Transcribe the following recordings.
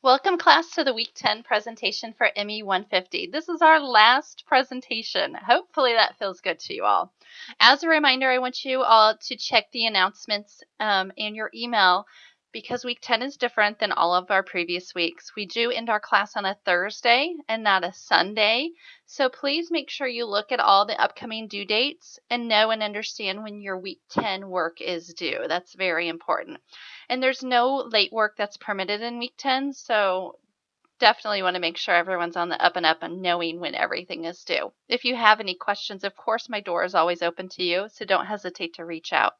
Welcome class to the week 10 presentation for ME150. This is our last presentation. Hopefully that feels good to you all. As a reminder, I want you all to check the announcements in your email because week 10 is different than all of our previous weeks. We do end our class on a Thursday and not a Sunday. So please make sure you look at all the upcoming due dates and know and understand when your week 10 work is due. That's very important. And there's no late work that's permitted in week 10, so definitely want to make sure everyone's on the up and up and knowing when everything is due. If you have any questions, of course, my door is always open to you, so don't hesitate to reach out.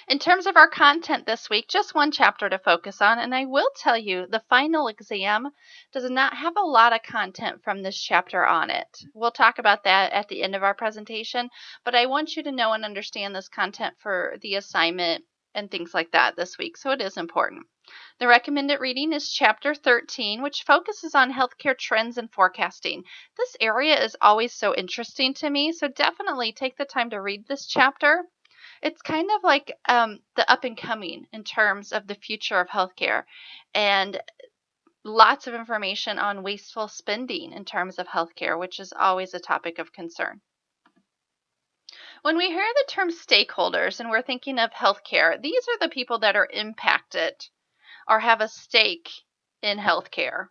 In terms of our content this week, just one chapter to focus on, and I will tell you the final exam does not have a lot of content from this chapter on it. We'll talk about that at the end of our presentation, but I want you to know and understand this content for the assignment and things like that this week, so it is important. The recommended reading is Chapter 13, which focuses on healthcare trends and forecasting. This area is always so interesting to me, so definitely take the time to read this chapter. It's kind of like the up and coming in terms of the future of healthcare, and lots of information on wasteful spending in terms of healthcare, which is always a topic of concern. When we hear the term stakeholders and we're thinking of healthcare, these are the people that are impacted or have a stake in healthcare.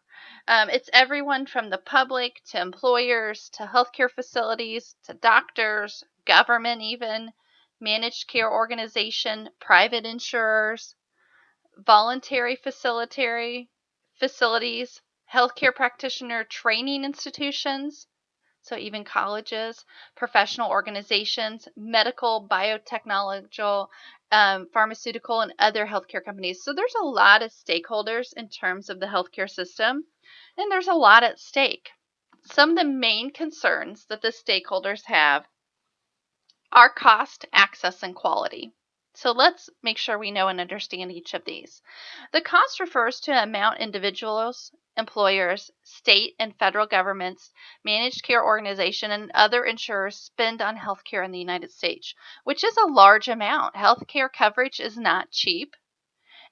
It's everyone from the public to employers to healthcare facilities to doctors, government even, managed care organization, private insurers, voluntary facilities, healthcare practitioner training institutions, so even colleges, professional organizations, medical, biotechnological, pharmaceutical, and other healthcare companies. So there's a lot of stakeholders in terms of the healthcare system, and there's a lot at stake. Some of the main concerns that the stakeholders have are cost, access, and quality. So let's make sure we know and understand each of these. The cost refers to amount individuals, employers, state and federal governments, managed care organization, and other insurers spend on healthcare in the United States, which is a large amount. Healthcare coverage is not cheap,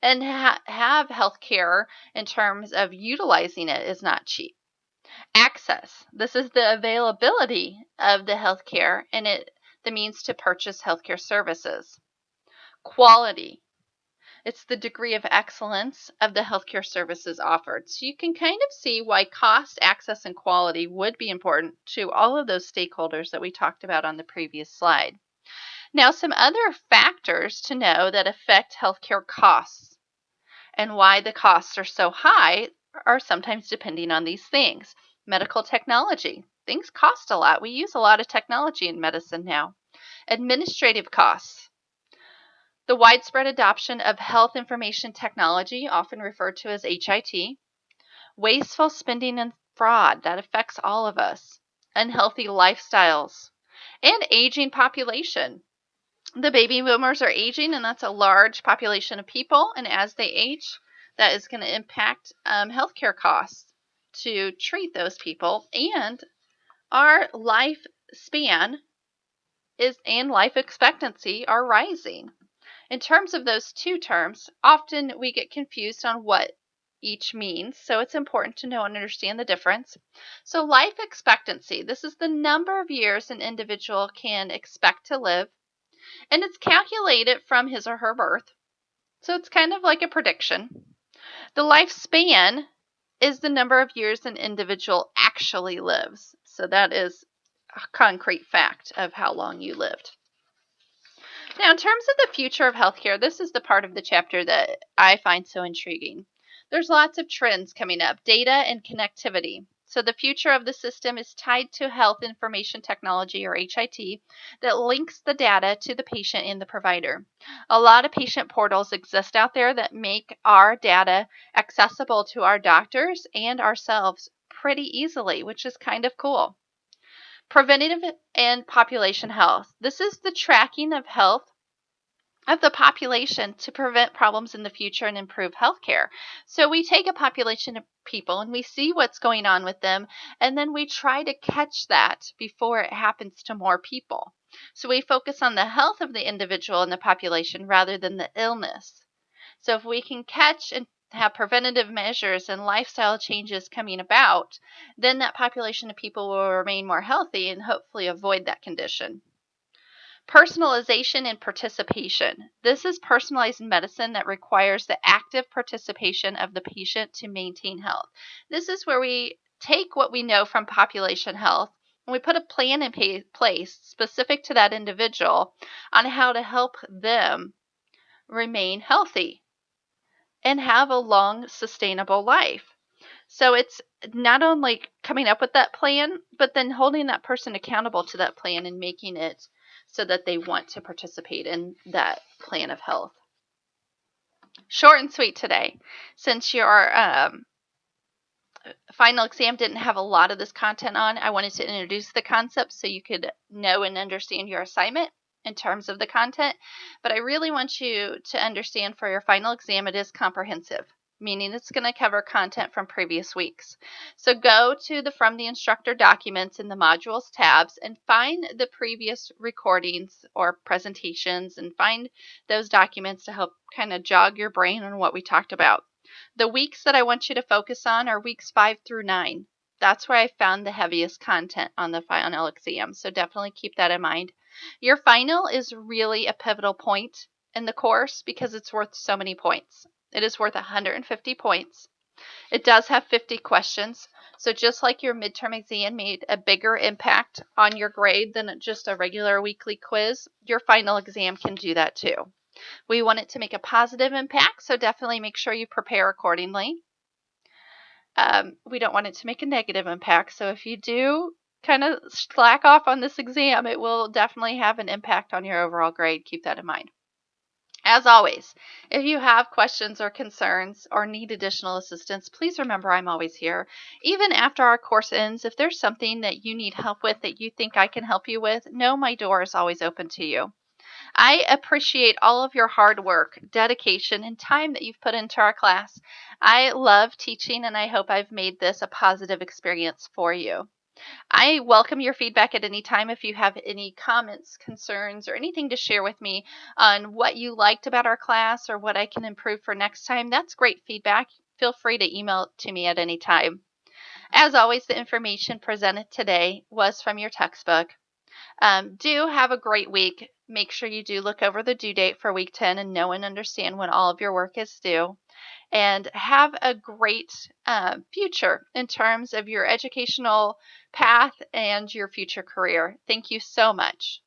and have healthcare in terms of utilizing it is not cheap. Access. This is the availability of the healthcare and the means to purchase healthcare services. Quality. It's the degree of excellence of the healthcare services offered. So you can kind of see why cost, access, and quality would be important to all of those stakeholders that we talked about on the previous slide. Now, some other factors to know that affect healthcare costs and why the costs are so high are sometimes depending on these things. Medical technology. Things cost a lot. We use a lot of technology in medicine now. Administrative costs. The widespread adoption of health information technology, often referred to as HIT. Wasteful spending and fraud. That affects all of us. Unhealthy lifestyles. And aging population. The baby boomers are aging, and that's a large population of people. And as they age, that is going to impact healthcare costs to treat those people, and our lifespan and life expectancy are rising. In terms of those two terms, often we get confused on what each means, so it's important to know and understand the difference. So life expectancy, this is the number of years an individual can expect to live, and it's calculated from his or her birth. So it's kind of like a prediction. The lifespan is the number of years an individual actually lives. So that is a concrete fact of how long you lived. Now, in terms of the future of healthcare, this is the part of the chapter that I find so intriguing. There's lots of trends coming up, data and connectivity. So the future of the system is tied to health information technology, or HIT, that links the data to the patient and the provider. A lot of patient portals exist out there that make our data accessible to our doctors and ourselves pretty easily, which is kind of cool. Preventative and population health. This is the tracking of health of the population to prevent problems in the future and improve healthcare. So we take a population of people and we see what's going on with them, and then we try to catch that before it happens to more people. So we focus on the health of the individual and the population rather than the illness. So if we can catch have preventative measures and lifestyle changes coming about, then that population of people will remain more healthy and hopefully avoid that condition. Personalization and participation. This is personalized medicine that requires the active participation of the patient to maintain health. This is where we take what we know from population health and we put a plan in place specific to that individual on how to help them remain healthy and have a long, sustainable life. So it's not only coming up with that plan, but then holding that person accountable to that plan and making it so that they want to participate in that plan of health. Short and sweet today. Since your final exam didn't have a lot of this content on, I wanted to introduce the concept so you could know and understand your assignment in terms of the content. But I really want you to understand for your final exam, it is comprehensive, meaning it's going to cover content from previous weeks. So go to the From the Instructor documents in the modules tabs and find the previous recordings or presentations and find those documents to help kind of jog your brain on what we talked about. The weeks that I want you to focus on are weeks 5 through 9. That's where I found the heaviest content on the final exam, so definitely keep that in mind. Your final is really a pivotal point in the course because it's worth so many points. It is worth 150 points. It does have 50 questions, so just like your midterm exam made a bigger impact on your grade than just a regular weekly quiz, your final exam can do that too. We want it to make a positive impact, so definitely make sure you prepare accordingly. We don't want it to make a negative impact, so if you do kind of slack off on this exam, it will definitely have an impact on your overall grade. Keep that in mind. As always, if you have questions or concerns or need additional assistance, please remember I'm always here. Even after our course ends, if there's something that you need help with that you think I can help you with, know my door is always open to you. I appreciate all of your hard work, dedication, and time that you've put into our class. I love teaching, and I hope I've made this a positive experience for you. I welcome your feedback at any time. If you have any comments, concerns, or anything to share with me on what you liked about our class or what I can improve for next time, that's great feedback. Feel free to email it to me at any time. As always, the information presented today was from your textbook. Do have a great week. Make sure you do look over the due date for week 10 and know and understand when all of your work is due. And have a great future in terms of your educational path and your future career. Thank you so much.